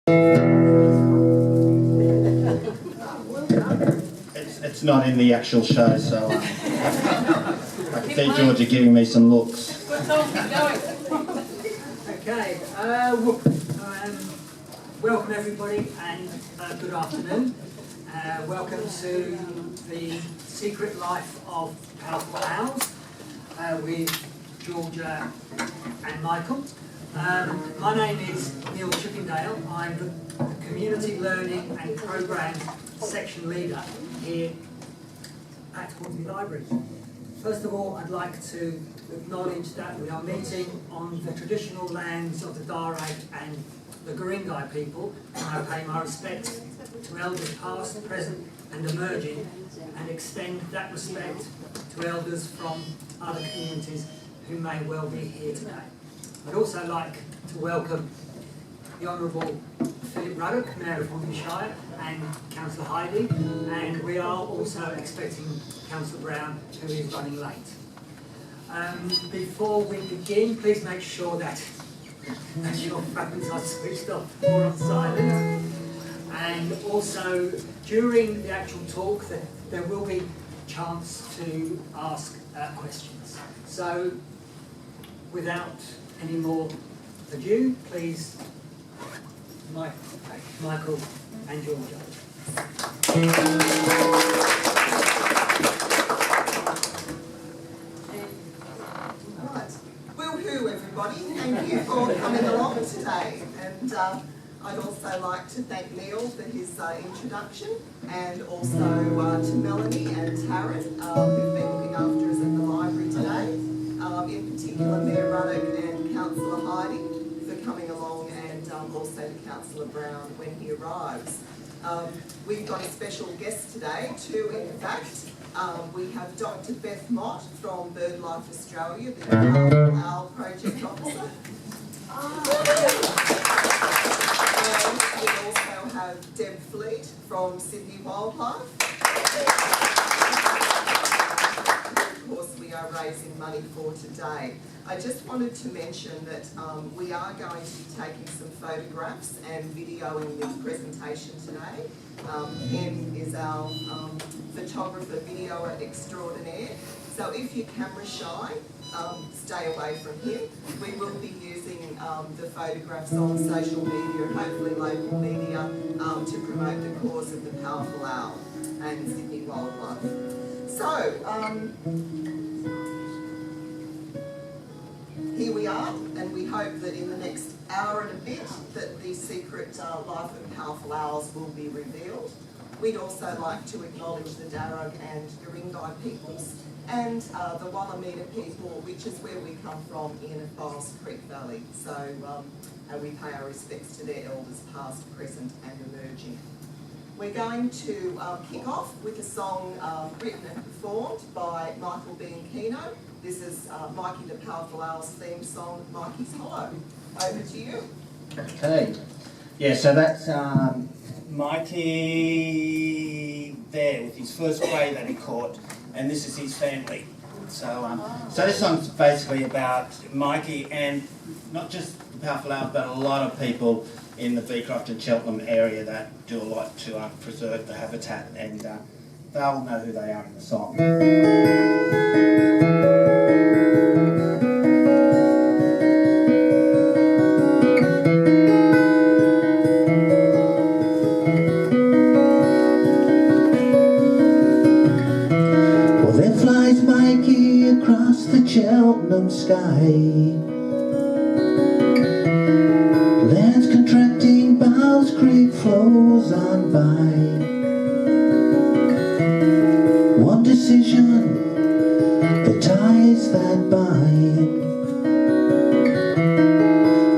It's not in the actual show, so I can see Georgia giving me some looks. Okay, welcome everybody and good afternoon. Welcome to the Secret Life of Powerful Owls with Georgia and Michael. My name is Neil Chippendale. I'm the Community Learning and Programme Section Leader here at Hornsby Library. First of all, I'd like to acknowledge that we are meeting on the traditional lands of the Darug and the Guringai people, and I pay my respects to elders past, present and emerging, and extend that respect to elders from other communities who may well be here today. I'd also like to welcome the Honourable Philip Ruddock, Mayor of Hornsby Shire, and Councillor Heidi, and we are also expecting Councillor Brown, who is running late. Before we begin, please make sure that your phones are switched off or on silent. And also, during the actual talk, there will be a chance to ask questions. So, without any more ado, please, Michael and Georgia. Woo-hoo, everybody. Thank you for coming along today. And I'd also like to thank Neil for his introduction, and also to Melanie and Taryn, who've been looking after us at the library today. In particular, Mayor Ruddock and Councillor Heidi for coming along, and also to Councillor Brown when he arrives. We've got a special guest today, too, in fact. We have Dr. Beth Mott from BirdLife Australia, the Powerful Owl Project Officer. And we also have Deb Fleet from Sydney Wildlife. Of course, we are raising money for today. I just wanted to mention that we are going to be taking some photographs and videoing the presentation today. Ken is our photographer, videoer extraordinaire. So if you're camera shy, stay away from him. We will be using the photographs on social media and hopefully local media to promote the cause of the powerful owl and Sydney wildlife. So, here we are, and we hope that in the next hour and a bit that the secret life of powerful owls will be revealed. We'd also like to acknowledge the Darug and Guringai peoples and the Wallamita people, which is where we come from in Forest Creek Valley. So we pay our respects to their elders past, present and emerging. We're going to kick off with a song written and performed by Michael Bianchino. This is Mikey the Powerful Owls theme song, Mikey's Hollow. Over to you. Okay. Yeah, so that's Mikey there with his first prey that he caught, and this is his family. So, so this song's basically about Mikey and not just the Powerful Owls, but a lot of people in the Beecroft and Cheltenham area that do a lot to preserve the habitat, and they'll know who they are in the song. Well, there flies Mikey across the Cheltenham sky. Land's contracting, Bowles Creek flows on by. One decision, the ties that bind.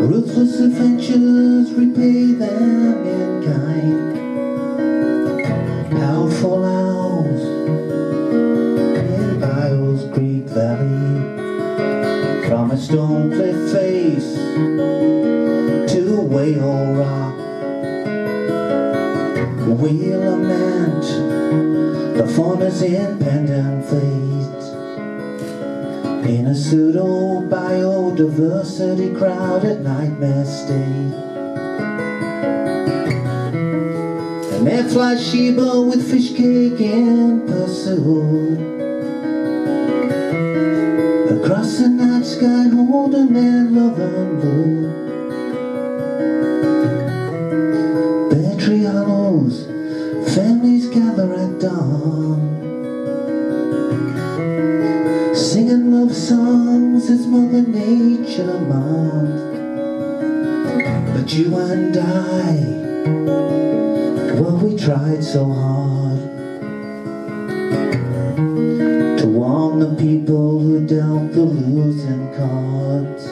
Ruthless adventures repay them in kind. Powerful owls in Bowles Creek Valley, from a stone cliff face to Whale Rock, we'll lament the fauna's independent fate in a pseudo-biodiversity crowded nightmare state. Mayfly Sheba with fish cake in pursuit. Across the night sky holding their love and blue. Bare tree hollows, families gather at dawn, singing love songs as Mother Nature mourns. But you and I, well, we tried so hard to warn the people who dealt the losing cards.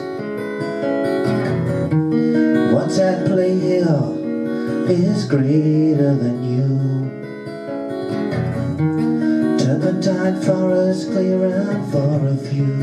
What's at play here is greater than you. Turpentine forest clearing for a few.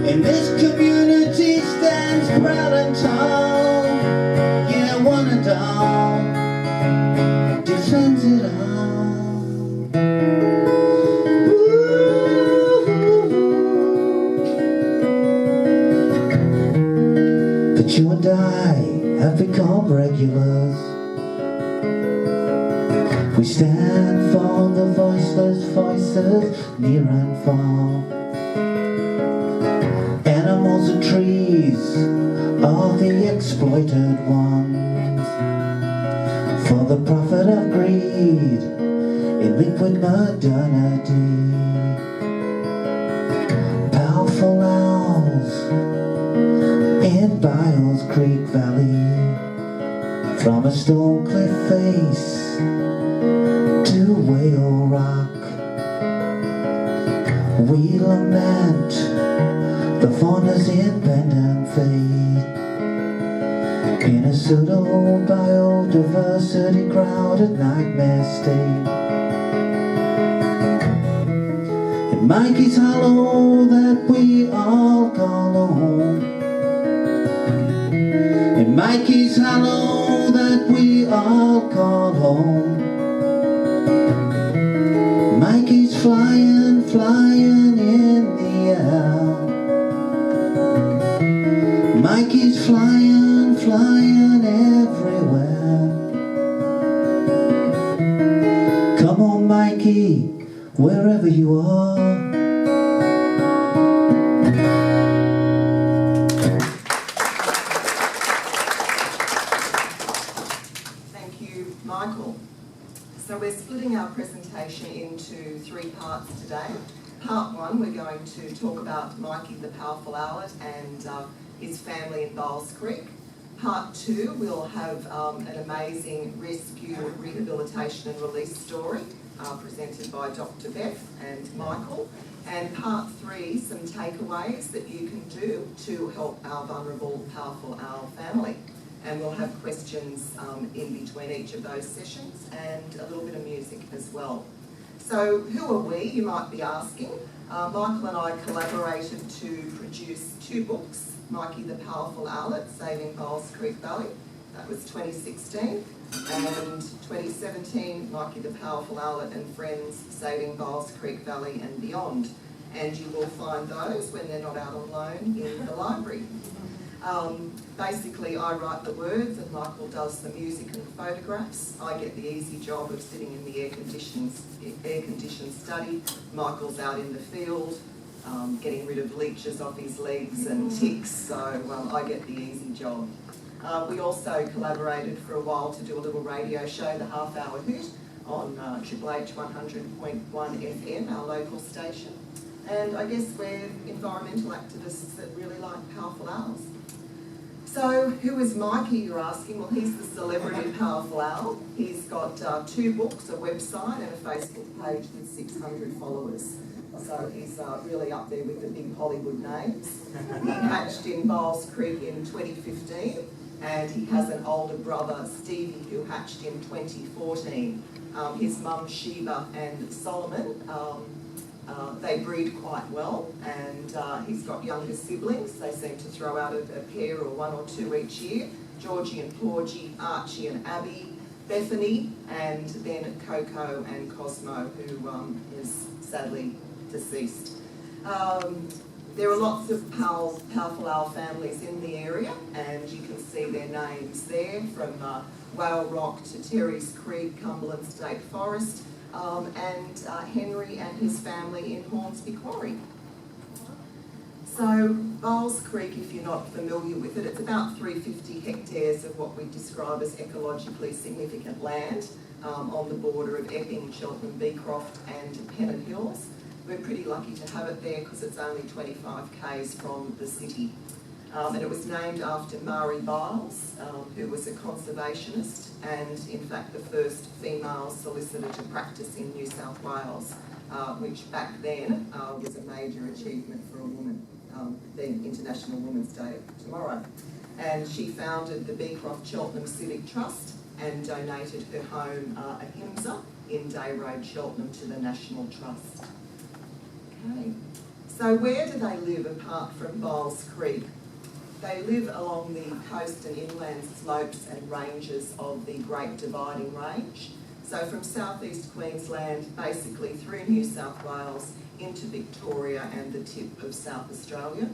In this community stands proud and tall. Yeah, one and all defends it all. Ooh. But you and I have become regulars. We stand for the voiceless voices near and far. Animals and trees are the exploited ones for the profit of greed in liquid modernity. Powerful owls in Biles Creek Valley, from a stone cliff face to Whale Rock, we lament the fauna's impending fate in a pseudo-biodiversity crowded nightmare state. In Mikey's Hollow that we all call home, in Mikey's Hollow that we all call home, Mikey's flying, flying in the air. Mikey's flying, flying everywhere. Come on, Mikey, wherever you are. Thank you, Michael. So we're splitting our presentation into 3 parts today. Part 1, we're going to talk about Mikey the Powerful Owlet and his family in Biles Creek. Part 2, we'll have an amazing rescue, rehabilitation and release story presented by Dr. Beth and Michael. And Part 3, some takeaways that you can do to help our vulnerable powerful owl family. And we'll have questions in between each of those sessions and a little bit of music as well. So who are we, you might be asking? Michael and I collaborated to produce 2 books, Mikey the Powerful Owlet, Saving Biles Creek Valley. That was 2016. And 2017, Mikey the Powerful Owlet and Friends, Saving Biles Creek Valley and Beyond. And you will find those when they're not out on loan in the library. Basically, I write the words and Michael does the music and photographs. I get the easy job of sitting in the air-conditioned study. Michael's out in the field, getting rid of leeches off his legs and ticks, so I get the easy job. We also collaborated for a while to do a little radio show, The Half Hour Hoot, on Triple H 100.1 FM, our local station. And I guess we're environmental activists that really like powerful owls. So who is Mikey, you're asking? Well, he's the celebrity powerful owl. He's got 2 books, a website and a Facebook page with 600 followers. So he's really up there with the big Hollywood names. He hatched in Bowles Creek in 2015, and he has an older brother, Stevie, who hatched in 2014. His mum, Sheba, and Solomon, they breed quite well, and he's got younger siblings. They seem to throw out a pair or one or two each year. Georgie and Porgy, Archie and Abby, Bethany, and then Coco and Cosmo, who is sadly deceased. There are lots of powerful owl families in the area, and you can see their names there, from Whale Rock to Terry's Creek, Cumberland State Forest, and Henry and his family in Hornsby Quarry. So Bowles Creek, if you're not familiar with it, it's about 350 hectares of what we describe as ecologically significant land on the border of Epping, Cheltenham, Beecroft and Pennant Hills. We're pretty lucky to have it there because it's only 25 k's from the city. And it was named after Marie Byles, who was a conservationist and in fact the first female solicitor to practice in New South Wales, which back then was a major achievement for a woman, being International Women's Day tomorrow. And she founded the Beecroft Cheltenham Civic Trust and donated her home, Ahimsa, in Day Road, Cheltenham, to the National Trust. Okay, so where do they live apart from Bowles Creek? They live along the coast and inland slopes and ranges of the Great Dividing Range. So from southeast Queensland, basically through New South Wales, into Victoria and the tip of South Australia.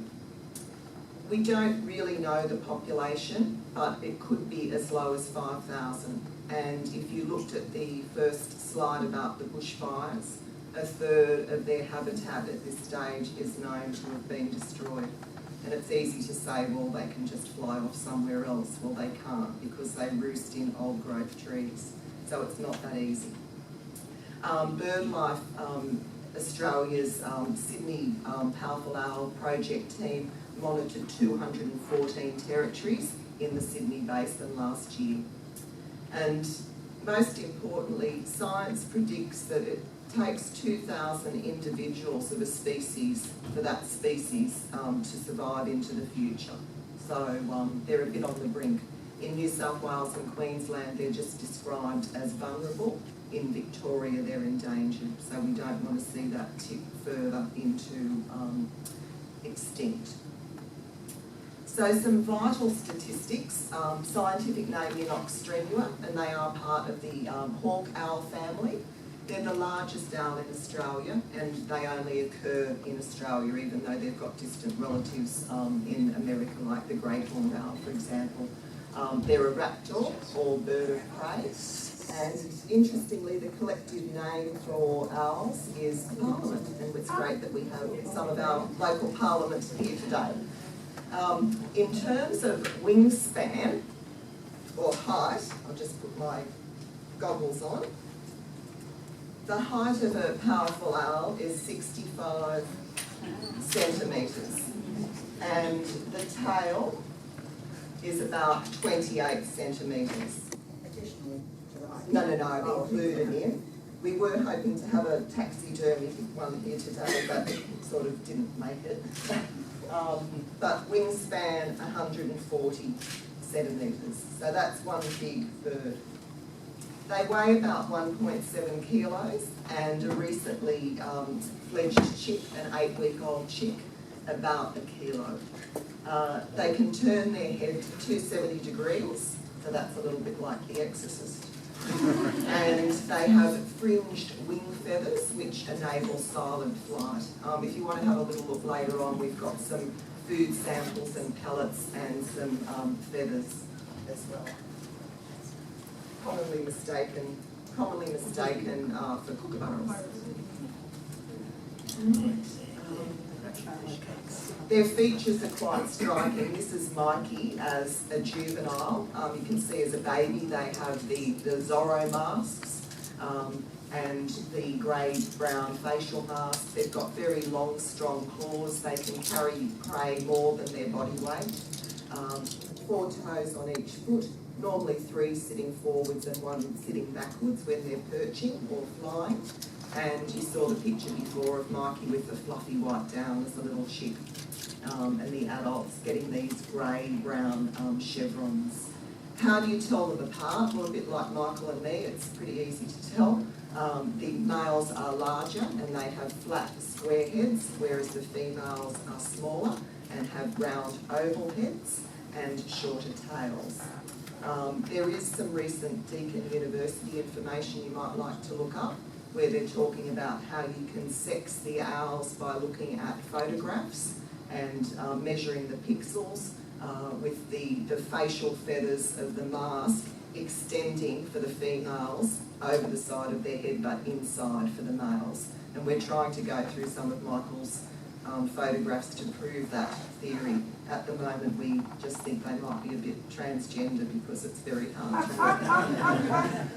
We don't really know the population, but it could be as low as 5,000. And if you looked at the first slide about the bushfires, a third of their habitat at this stage is known to have been destroyed. And it's easy to say, well, they can just fly off somewhere else. Well, they can't, because they roost in old growth trees. So it's not that easy. BirdLife Australia's Sydney Powerful Owl project team monitored 214 territories in the Sydney Basin last year. And most importantly, science predicts that it takes 2,000 individuals of a species for that species to survive into the future. So they're a bit on the brink. In New South Wales and Queensland, they're just described as vulnerable. In Victoria, they're endangered. So we don't want to see that tip further into extinct. So some vital statistics, scientific name Inox strenua, and they are part of the hawk owl family. They're the largest owl in Australia, and they only occur in Australia, even though they've got distant relatives in America, like the great horned owl, for example. They're a raptor, or bird of prey, and interestingly, the collective name for owls is Parliament, and it's great that we have some of our local Parliament here today. In terms of wingspan, or height, I'll just put my goggles on. The height of a powerful owl is 65 centimetres, and the tail is about 28 centimetres. Additional to the height? No, included in. We were hoping to have a taxidermy one here today, but it sort of didn't make it. But wingspan 140 centimetres, so that's one big bird. They weigh about 1.7 kilos, and a recently fledged chick, an 8-week-old chick, about a kilo. They can turn their head to 270 degrees, so that's a little bit like The Exorcist. And they have fringed wing feathers, which enable silent flight. If you want to have a little look later on, we've got some food samples and pellets and some feathers as well. Commonly mistaken for kookaburras. Their features are quite striking. This is Mikey as a juvenile. You can see as a baby they have the Zorro masks and the grey-brown facial masks. They've got very long, strong claws. They can carry prey more than their body weight. 4 toes on each foot. Normally 3 sitting forwards and 1 sitting backwards when they're perching or flying. And you saw the picture before of Mikey with the fluffy white down as a little chick, and the adults getting these grey-brown chevrons. How do you tell them apart? Well, a bit like Michael and me, it's pretty easy to tell. The males are larger and they have flat square heads, whereas the females are smaller and have round oval heads and shorter tails. There is some recent Deakin University information you might like to look up, where they're talking about how you can sex the owls by looking at photographs and measuring the pixels with the facial feathers of the mask extending for the females over the side of their head but inside for the males. And we're trying to go through some of Michael's photographs to prove that theory. At the moment we just think they might be a bit transgender because it's very hard to work out.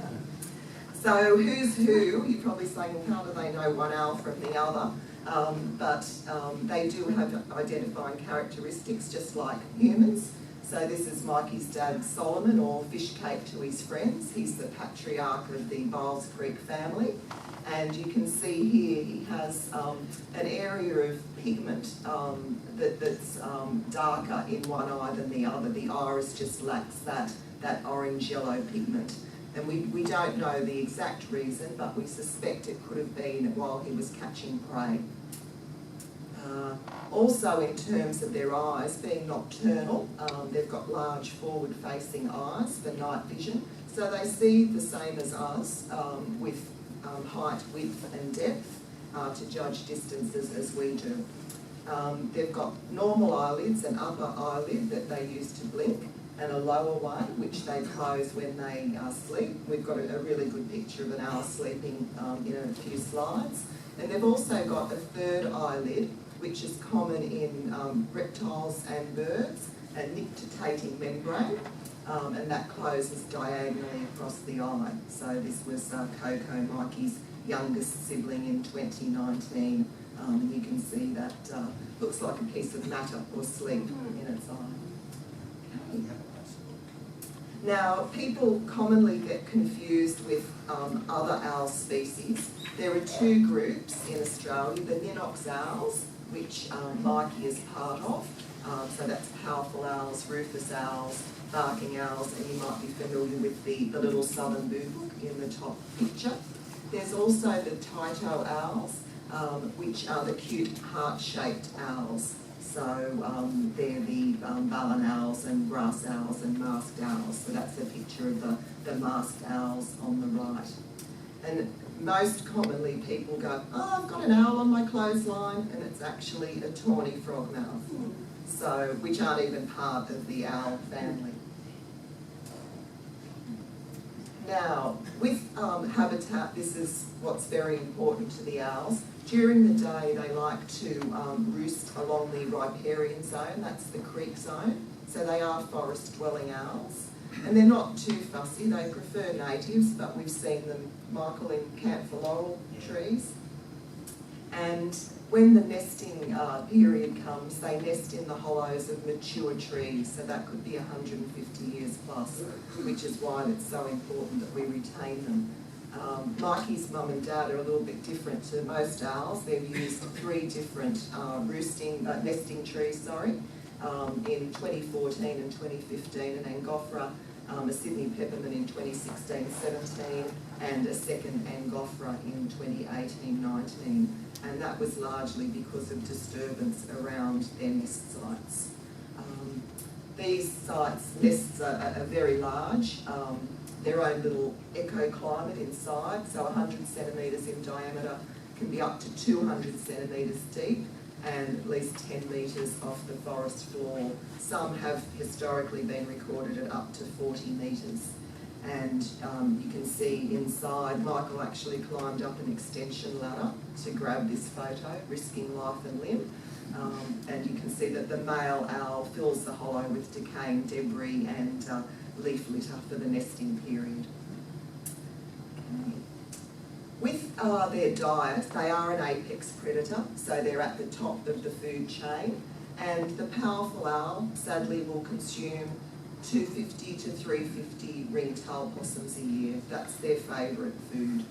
So who's who? You're probably saying, well, how do they know one owl from the other? But they do have identifying characteristics just like humans. So this is Mikey's dad, Solomon, or Fish Cake to his friends. He's the patriarch of the Biles Creek family. And you can see here he has an area of pigment that's darker in one eye than the other. The iris just lacks that orange-yellow pigment. And we don't know the exact reason, but we suspect it could have been while he was catching prey. Also, in terms of their eyes, being nocturnal, they've got large forward-facing eyes for night vision, so they see the same as us with height, width and depth to judge distances as we do. They've got normal eyelids, an upper eyelid that they use to blink, and a lower one which they close when they sleep. We've got a really good picture of an owl sleeping in a few slides. And they've also got a third eyelid, which is common in reptiles and birds, a nictitating membrane, and that closes diagonally across the eye. So this was Coco, Mikey's youngest sibling, in 2019, and you can see that looks like a piece of matter or sleep in its eye. Okay. Now, people commonly get confused with other owl species. There are two groups in Australia, the Ninox owls, which Mikey is part of. So that's powerful owls, rufous owls, barking owls, and you might be familiar with the little southern boobook in the top picture. There's also the Tyto owls, which are the cute heart-shaped owls. So they're the barn owls and grass owls and masked owls. So that's a picture of the masked owls on the right. And most commonly people go, oh, I've got an owl on my clothesline, and it's actually a tawny frogmouth, so which aren't even part of the owl family. Now, with habitat, this is what's very important to the owls. During the day, they like to roost along the riparian zone, that's the creek zone, so they are forest-dwelling owls. And they're not too fussy, they prefer natives, but we've seen them, Michael, in camphor laurel trees. And when the nesting period comes, they nest in the hollows of mature trees, so that could be 150 years plus, which is why it's so important that we retain them. Mikey's mum and dad are a little bit different to most owls. They've used 3 different nesting trees, in 2014 and 2015, an Angophora, a Sydney peppermint in 2016-17, and a second Angophora in 2018-19. And that was largely because of disturbance around their nest sites. These sites, nests are very large, their own little ecoclimate inside, so 100 centimetres in diameter, can be up to 200 centimetres deep, and at least 10 metres off the forest floor. Some have historically been recorded at up to 40 metres. And you can see inside, Michael actually climbed up an extension ladder to grab this photo, risking life and limb. And you can see that the male owl fills the hollow with decaying debris and leaf litter for the nesting period. Okay. With their diet, they are an apex predator, so they're at the top of the food chain, and the powerful owl sadly will consume 250 to 350 ring-tailed possums a year. That's their favourite food.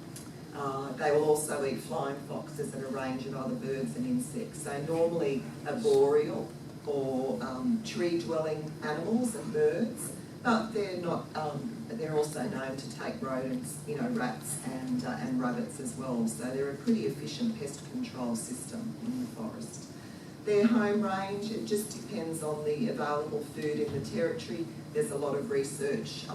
They will also eat flying foxes and a range of other birds and insects. So normally arboreal or tree-dwelling animals and birds, but they're not. They're also known to take rodents, you know, rats and rabbits as well. So they're a pretty efficient pest control system in the forest. Their home range, it just depends on the available food in the territory. There's a lot of research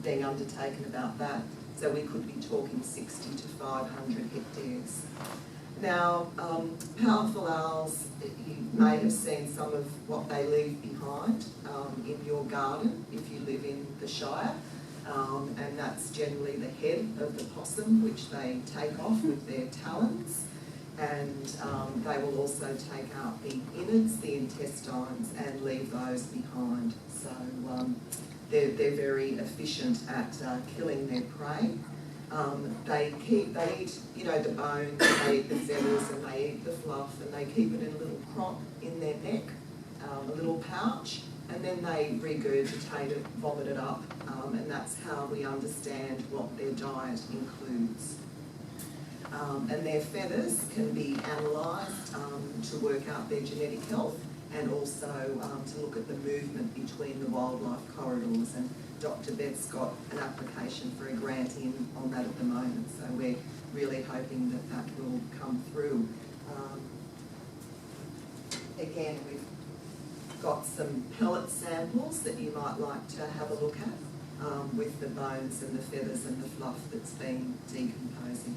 being undertaken about that. So we could be talking 60 to 500 hectares. Now, powerful owls, you may have seen some of what they leave behind in your garden if you live in the Shire. And that's generally the head of the possum, which they take off with their talons. And they will also take out the innards, the intestines, and leave those behind. So they're very efficient at killing their prey. They eat, you know, the bones, they eat the feathers, and they eat the fluff, and they keep it in a little crop in their neck, a little pouch, and then they regurgitate it, vomit it up, and that's how we understand what their diet includes. And their feathers can be analysed to work out their genetic health, and also to look at the movement between the wildlife corridors. And Dr. Beth's got an application for a grant in on that at the moment, so we're really hoping that that will come through. Again, we've got some pellet samples that you might like to have a look at with the bones and the feathers and the fluff that's been decomposing.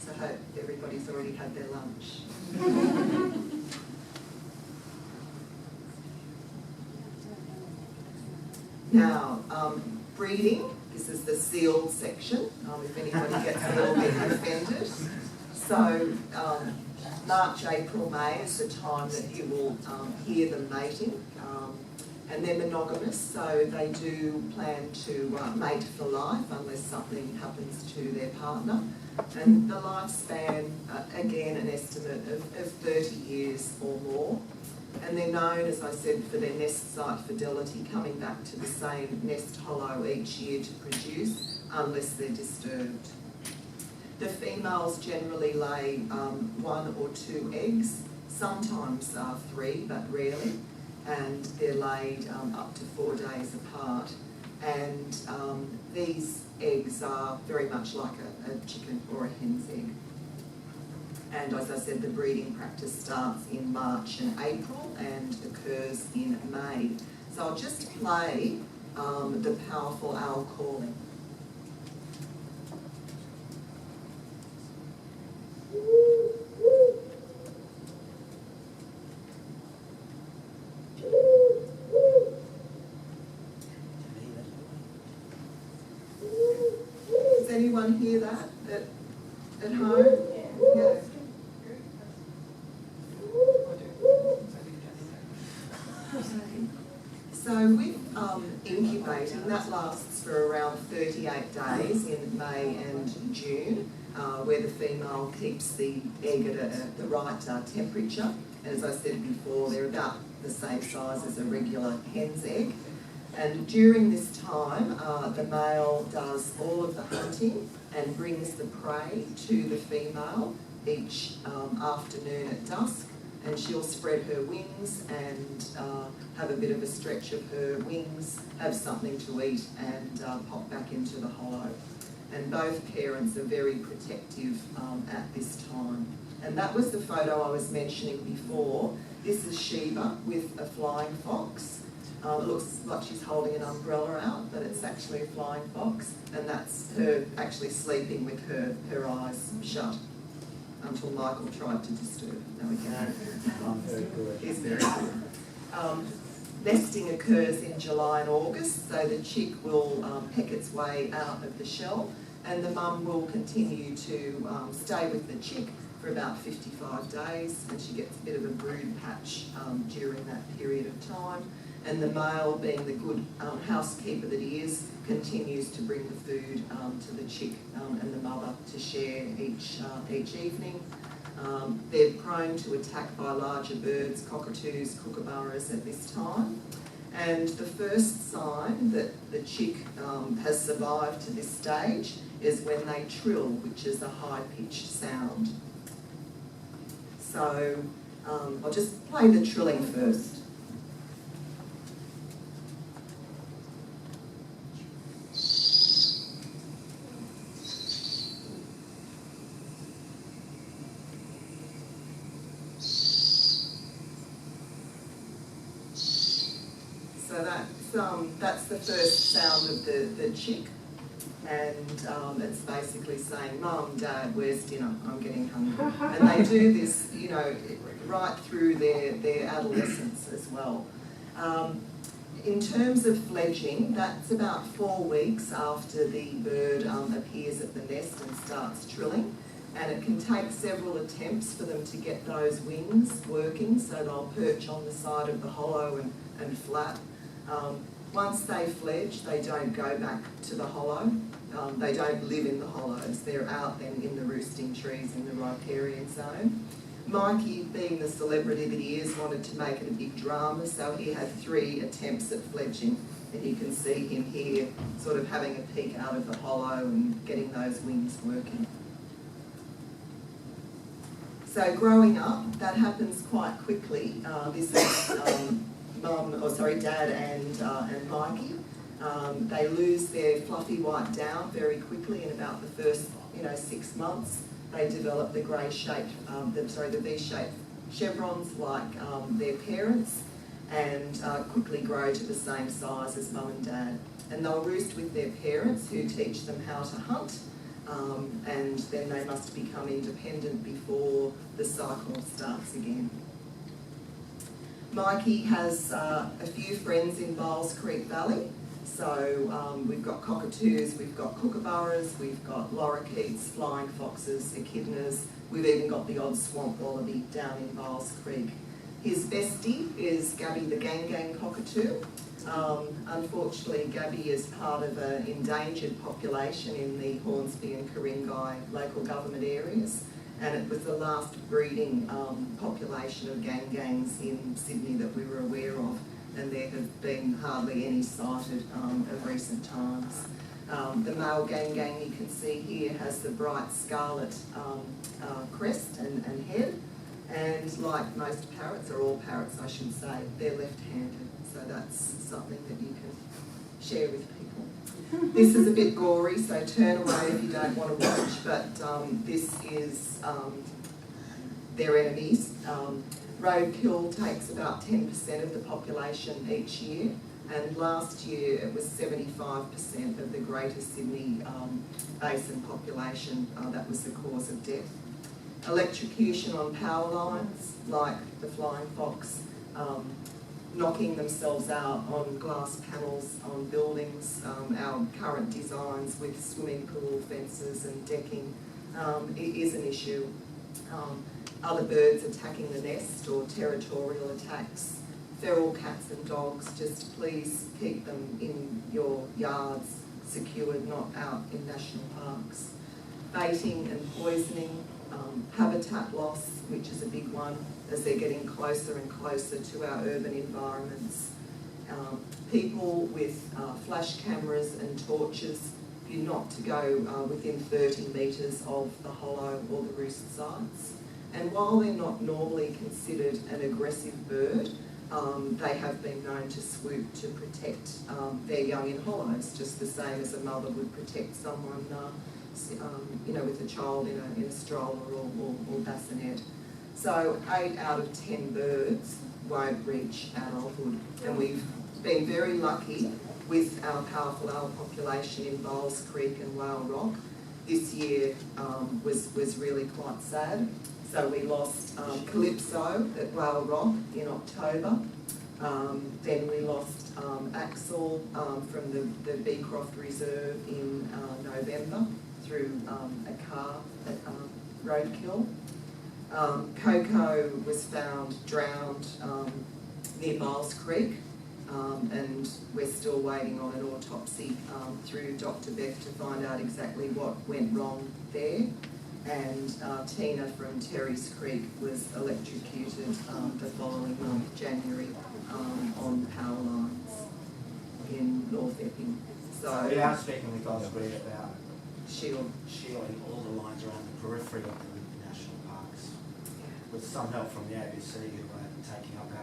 So I hope everybody's already had their lunch. Now, breeding, this is the sealed section, if anybody gets a little bit offended. So, March, April, May is the time that you will hear them mating. And they're monogamous, so they do plan to mate for life unless something happens to their partner. And the lifespan, again, an estimate of 30 years or more. And they're known, as I said, for their nest site fidelity, coming back to the same nest hollow each year to produce, unless they're disturbed. The females generally lay 1 or 2 eggs, sometimes 3, but rarely, and they're laid up to 4 days apart. And these eggs are very much like a chicken or a hen's egg. And as I said, the breeding practice starts in March and April and occurs in May. So I'll just play the powerful owl calling. Does anyone hear that at home? Yeah. So with incubating, that lasts for around 38 days in May and June, where the female keeps the egg at the right temperature. And as I said before, they're about the same size as a regular hen's egg. And during this time, the male does all of the hunting and brings the prey to the female each afternoon at dusk. And she'll spread her wings and have a bit of a stretch of her wings, have something to eat, and pop back into the hollow. And both parents are very protective at this time. And that was the photo I was mentioning before. This is Sheba with a flying fox. It looks like she's holding an umbrella out, but it's actually a flying fox. And that's her actually sleeping with her eyes shut, until Michael tried to disturb. There we go. I'm very good. He's very good. Nesting occurs in July and August, so the chick will peck its way out of the shell, and the mum will continue to stay with the chick for about 55 days, and she gets a bit of a brood patch during that period of time. And the male, being the good housekeeper that he is, continues to bring the food to the chick and the mother to share each evening. They're prone to attack by larger birds, cockatoos, kookaburras at this time. And the first sign that the chick has survived to this stage is when they trill, which is a high-pitched sound. So I'll just play the trilling first. So that's the first sound of the chick, and it's basically saying, "Mum, Dad, where's dinner? I'm getting hungry." And they do this, you know, right through their adolescence as well. In terms of fledging, that's about 4 weeks after the bird appears at the nest and starts trilling. And it can take several attempts for them to get those wings working, so they'll perch on the side of the hollow and flap. Once they fledge, they don't go back to the hollow. They don't live in the hollows. They're out then in the roosting trees in the riparian zone. Mikey, being the celebrity that he is, wanted to make it a big drama, so he had 3 attempts at fledging. And you can see him here sort of having a peek out of the hollow and getting those wings working. So growing up, that happens quite quickly. This is Dad and Mikey. They lose their fluffy white down very quickly in about the first 6 months. They develop the V-shaped chevrons like their parents, and quickly grow to the same size as Mum and Dad. And they'll roost with their parents, who teach them how to hunt. And then they must become independent before the cycle starts again. Mikey has a few friends in Bowles Creek Valley. So we've got cockatoos, we've got kookaburras, we've got lorikeets, flying foxes, echidnas. We've even got the odd swamp wallaby down in Bowles Creek. His bestie is Gabby the Gang cockatoo. Unfortunately, Gabby is part of an endangered population in the Hornsby and Ku-ring-gai local government areas, and it was the last breeding population of gangs in Sydney that we were aware of, and there have been hardly any sighted of recent times. The male gang you can see here has the bright scarlet crest and head, and like most parrots, or all parrots I should say, they're left-handed. So that's something that you can share with people. This is a bit gory, so turn away if you don't want to watch, but this is their enemies. Roadkill takes about 10% of the population each year, and last year it was 75% of the Greater Sydney Basin population that was the cause of death. Electrocution on power lines, like the flying fox, knocking themselves out on glass panels on buildings, our current designs with swimming pool fences and decking, it is an issue. Other birds attacking the nest or territorial attacks, feral cats and dogs, just please keep them in your yards, secured, not out in national parks. Baiting and poisoning, habitat loss, which is a big one as they're getting closer and closer to our urban environments. People with flash cameras and torches, you're not to go within 30 metres of the hollow or the roost sites. And while they're not normally considered an aggressive bird, they have been known to swoop to protect their young in hollows, just the same as a mother would protect someone with a child in a stroller or bassinet. So 8 out of 10 birds won't reach adulthood, and we've been very lucky with our powerful owl population in Bowles Creek and Whale Rock. This year was really quite sad. So we lost Calypso at Whale Rock in October. Then we lost Axel from the Beecroft Reserve in November through a car at roadkill. Coco was found drowned near Bowles Creek, and we're still waiting on an autopsy through Dr. Beck to find out exactly what went wrong there. And Tina from Terry's Creek was electrocuted the following month, January, on the power line. stepping. So we So, are speaking with Osprey about shield. shielding all the lines around the periphery of the national parks, with some help from the ABC who are taking up our